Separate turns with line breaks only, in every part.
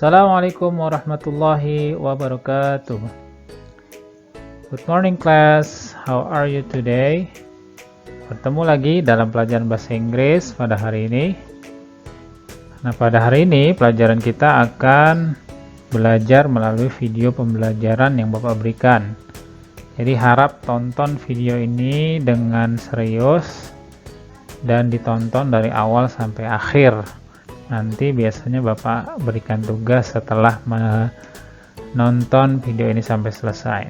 Assalamualaikum warahmatullahi wabarakatuh. Good morning class, how are you today? Bertemu lagi dalam pelajaran bahasa Inggris pada hari ini. Nah, pada hari ini pelajaran kita akan belajar melalui video pembelajaran yang Bapak berikan. Jadi harap tonton video ini dengan serius dan ditonton dari awal sampai akhir. Nanti biasanya Bapak berikan tugas setelah menonton video ini sampai selesai.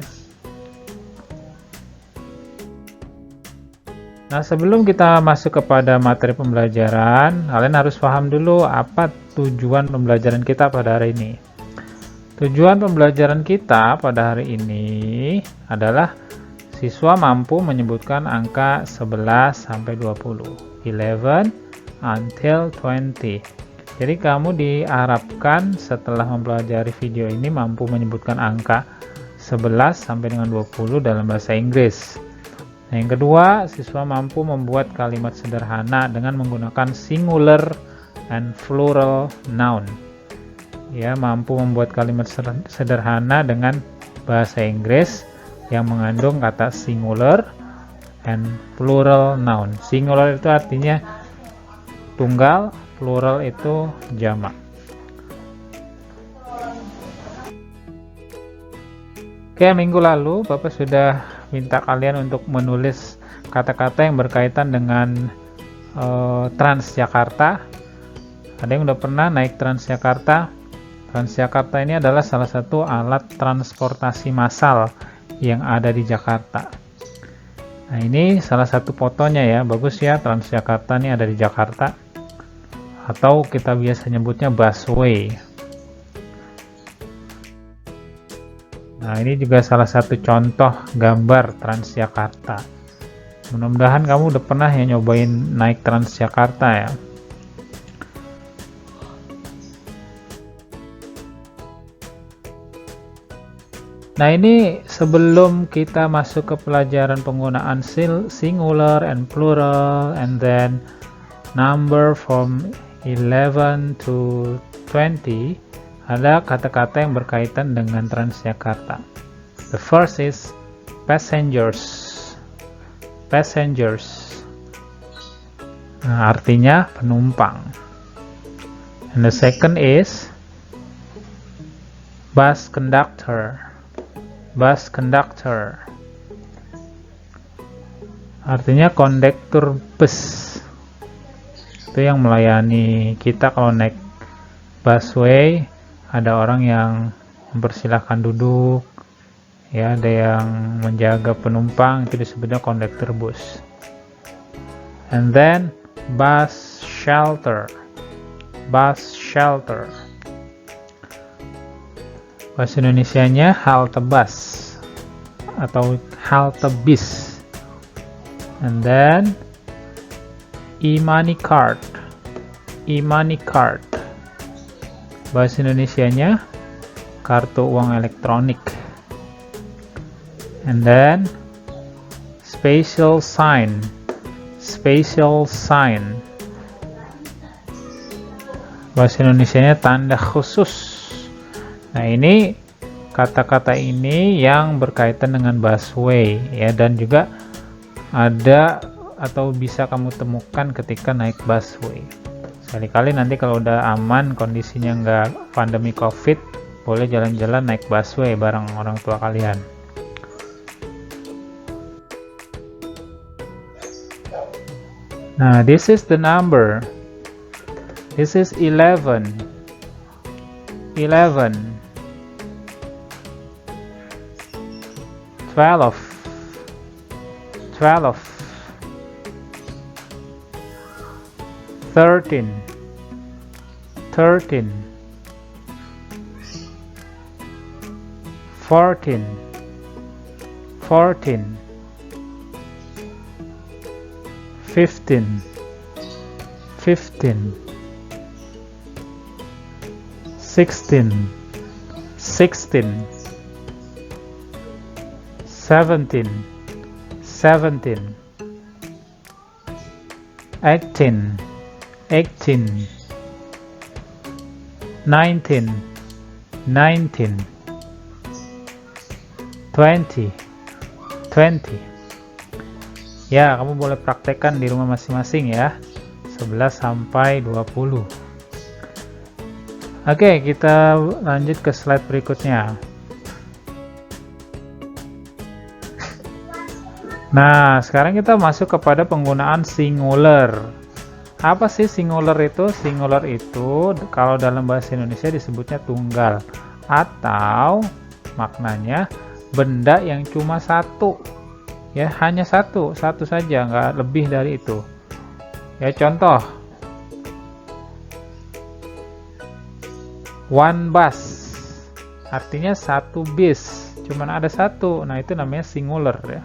Nah, sebelum kita masuk kepada materi pembelajaran, kalian harus paham dulu apa tujuan pembelajaran kita pada hari ini. Tujuan pembelajaran kita pada hari ini adalah siswa mampu menyebutkan angka 11 sampai 20, 11 until 20. Jadi kamu diharapkan setelah mempelajari video ini mampu menyebutkan angka 11 sampai dengan 20 dalam bahasa Inggris. Nah, yang kedua, siswa mampu membuat kalimat sederhana dengan menggunakan singular and plural noun. Ya, mampu membuat kalimat sederhana dengan bahasa Inggris yang mengandung kata singular and plural noun. Singular itu artinya tunggal, plural itu jamak. Oke, minggu lalu Bapak sudah minta kalian untuk menulis kata-kata yang berkaitan dengan Transjakarta. Ada yang udah pernah naik Transjakarta? Transjakarta ini adalah salah satu alat transportasi massal yang ada di Jakarta. Nah, ini salah satu fotonya ya, bagus ya, Transjakarta ini ada di Jakarta. Atau kita biasa nyebutnya busway. Nah, ini juga salah satu contoh gambar Transjakarta. Mudah-mudahan kamu udah pernah ya nyobain naik Transjakarta ya. Nah, ini sebelum kita masuk ke pelajaran penggunaan singular and plural and then number from 11 to 20, ada kata-kata yang berkaitan dengan Transjakarta. The first is passengers. Passengers. Nah, artinya penumpang. And the second is bus conductor. Bus conductor. Artinya kondektur bus. Itu yang melayani kita kalau naik busway. Ada orang yang mempersilahkan duduk, ya, ada yang menjaga penumpang, itu disebutnya kondektur bus. And then bus shelter. Bus shelter. Bahasa Indonesianya halte bus atau halte bis. And then e-money card. E-money card. Bahasa Indonesianya kartu uang elektronik. And then special sign. Special sign. Bahasa Indonesianya tanda khusus. Nah, ini kata-kata ini yang berkaitan dengan busway ya, dan juga ada atau bisa kamu temukan ketika naik busway. Sekali-kali nanti kalau udah aman, kondisinya nggak pandemi COVID, boleh jalan-jalan naik busway bareng orang tua kalian. Nah, this is the number. This is 11. 11. 12. 12. 13. 13. 14. 14. 15. 15. 16. 16. 17. 17. 18. 18. 19. 19, 20, 20. Ya, kamu boleh praktekkan di rumah masing-masing ya. 11 sampai 20. Oke, kita lanjut ke slide berikutnya. Nah, sekarang kita masuk kepada penggunaan singular. Apa sih singular itu? Singular itu kalau dalam bahasa Indonesia disebutnya tunggal, atau maknanya benda yang cuma satu. Ya, hanya satu saja, nggak lebih dari itu. Ya, contoh, one bus, artinya satu bis, cuman ada satu. Nah, itu namanya singular ya.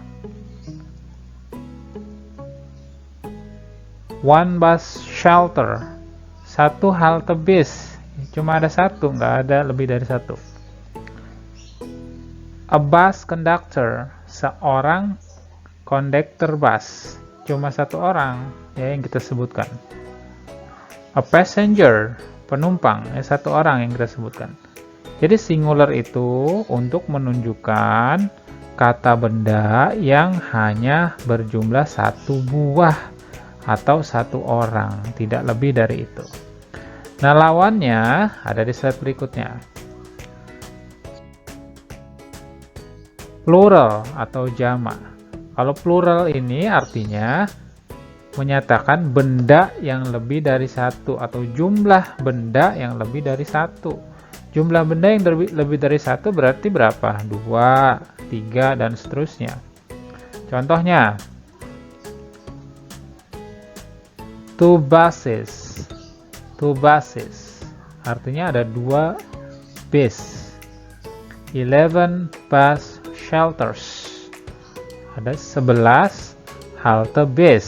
One bus shelter, satu halte bis, cuma ada satu, nggak ada lebih dari satu. A bus conductor, seorang kondektur bus, cuma satu orang ya yang kita sebutkan. A passenger, penumpang, ya satu orang yang kita sebutkan. Jadi singular itu untuk menunjukkan kata benda yang hanya berjumlah satu buah atau satu orang, tidak lebih dari itu. Nah, lawannya ada di slide berikutnya. Plural atau jamak. Kalau plural ini artinya menyatakan benda yang lebih dari satu atau jumlah benda yang lebih dari satu. Jumlah benda yang lebih dari satu berarti berapa? 2, 3, dan seterusnya. Contohnya, two buses. Two buses artinya ada 2 bis. 11 bus shelters, ada 11 halte bis.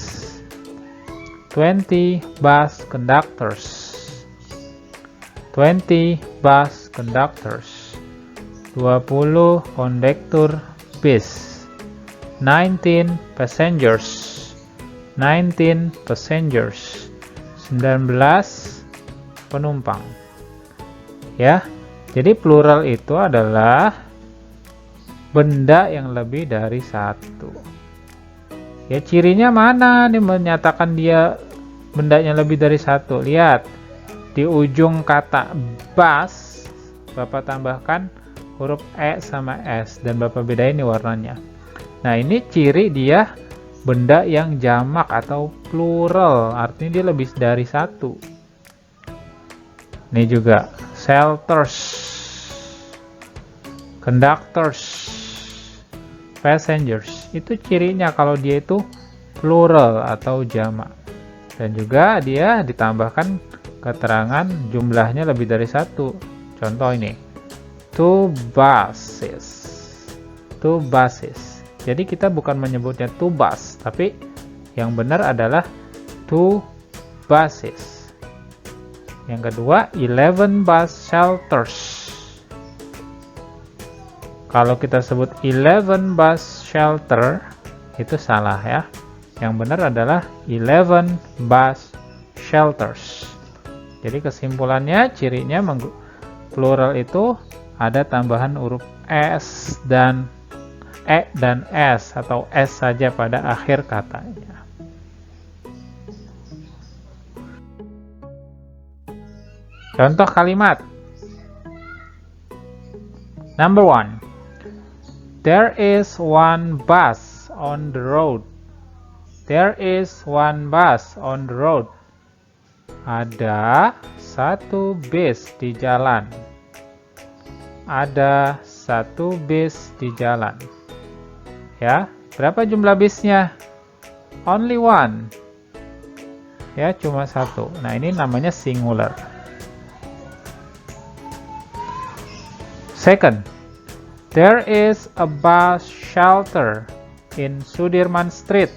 20 bus conductors, 20 bus conductors. 20 kondektur bis. 19 passengers, 19 passengers. 19 penumpang. Ya, jadi plural itu adalah benda yang lebih dari satu. Ya, cirinya mana nih menyatakan dia bendanya lebih dari satu? Lihat, di ujung kata bus, Bapak tambahkan huruf E sama S, dan Bapak bedain nih warnanya. Nah, ini ciri dia benda yang jamak atau plural, artinya dia lebih dari satu. Ini juga, shelters, conductors, passengers, itu cirinya kalau dia itu plural atau jamak. Dan juga dia ditambahkan keterangan jumlahnya lebih dari satu. Contoh ini, two buses, two buses. Jadi kita bukan menyebutnya two bus, tapi yang benar adalah two buses. Yang kedua, 11 bus shelters. Kalau kita sebut 11 bus shelter, itu salah ya. Yang benar adalah 11 bus shelters. Jadi kesimpulannya, cirinya plural itu ada tambahan huruf S dan E dan S, atau S saja pada akhir katanya. Contoh kalimat. Number 1. There is one bus on the road. There is one bus on the road. Ada satu bis di jalan. Ada satu bis di jalan. Ya, berapa jumlah bisnya? Only one. Ya, cuma satu. Nah, ini namanya singular. Second, there is a bus shelter in Sudirman Street.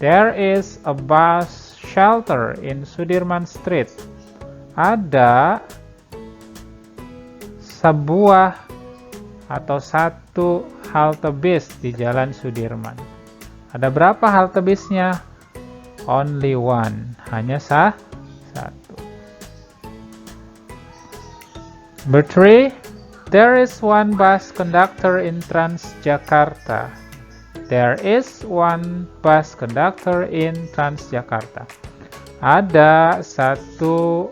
There is a bus shelter in Sudirman Street. Ada sebuah atau satu halte bis di Jalan Sudirman. Ada berapa halte bisnya? Only one. Hanya satu. Number 3, there is one bus conductor in Transjakarta. There is one bus conductor in Transjakarta. Ada satu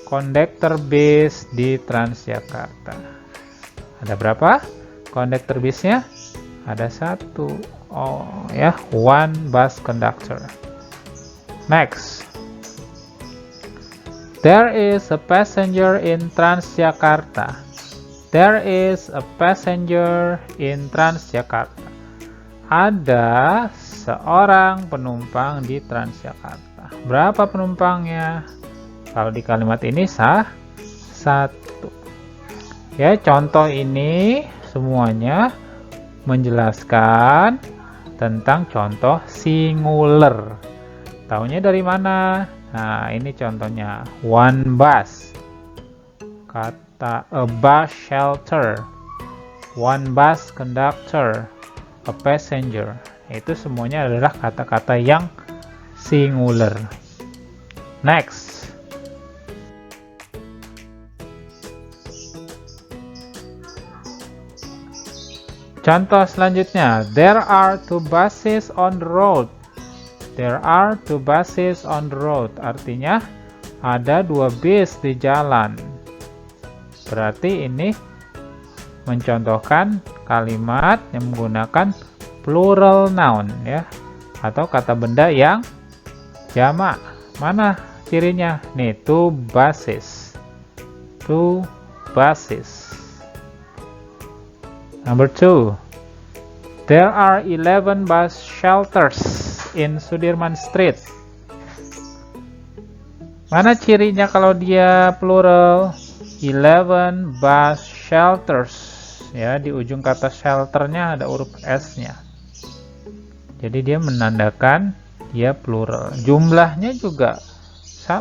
kondektor bis di Transjakarta. Ada berapa kondektor bisnya? Ada satu. Oh ya, one bus conductor. Next. There is a passenger in Transjakarta. There is a passenger in Transjakarta. Ada seorang penumpang di Transjakarta. Berapa penumpangnya? Kalau di kalimat ini satu. Ya, contoh ini semuanya menjelaskan tentang contoh singular. Taunya dari mana? Nah, ini contohnya. One bus. Kata a bus shelter. One bus conductor. A passenger. Itu semuanya adalah kata-kata yang singular. Next. Contoh selanjutnya. There are two buses on the road. There are two buses on the road. Artinya ada dua bis di jalan. Berarti ini mencontohkan kalimat yang menggunakan plural noun ya, atau kata benda yang jamak. Mana cirinya? Nih, two buses. Two buses. Number 2. There are 11 bus shelters in Sudirman Street. Mana cirinya kalau dia plural? 11 bus shelters. Ya, di ujung kata shelternya ada huruf S-nya. Jadi dia menandakan dia plural. Jumlahnya juga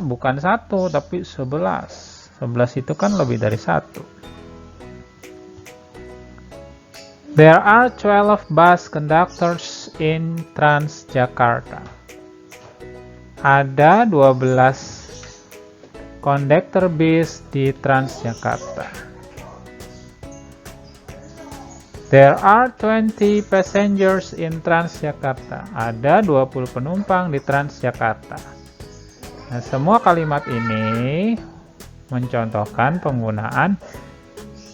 bukan 1 tapi 11. 11 itu kan lebih dari 1. There are 12 bus conductors in Transjakarta. Ada 12 kondektor bis di Transjakarta. There are 20 passengers in Transjakarta. Ada 20 penumpang di Transjakarta. Nah, semua kalimat ini mencontohkan penggunaan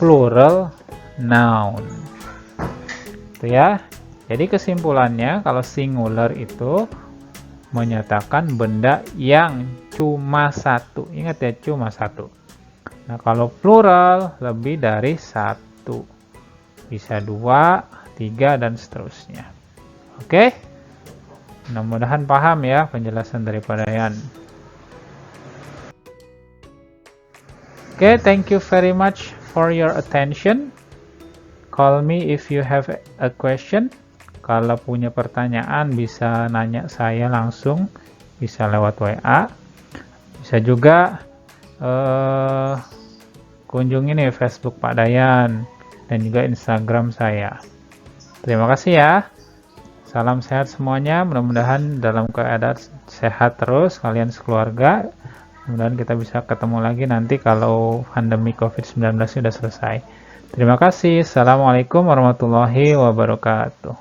plural noun. Itu ya. Jadi kesimpulannya kalau singular itu menyatakan benda yang cuma satu. Ingat ya, cuma satu. Nah, kalau plural lebih dari satu. Bisa 2, 3, dan seterusnya. Oke? Mudah-mudahan paham ya penjelasan daripada Yan. Oke, thank you very much for your attention. Call me if you have a question. Kalau punya pertanyaan bisa nanya saya langsung, bisa lewat WA. Bisa juga kunjungi nih Facebook Pak Dayan dan juga Instagram saya. Terima kasih ya. Salam sehat semuanya. Mudah-mudahan dalam keadaan sehat terus kalian sekeluarga. Mudah-mudahan kita bisa ketemu lagi nanti kalau pandemi COVID-19 sudah selesai. Terima kasih. Assalamualaikum warahmatullahi wabarakatuh.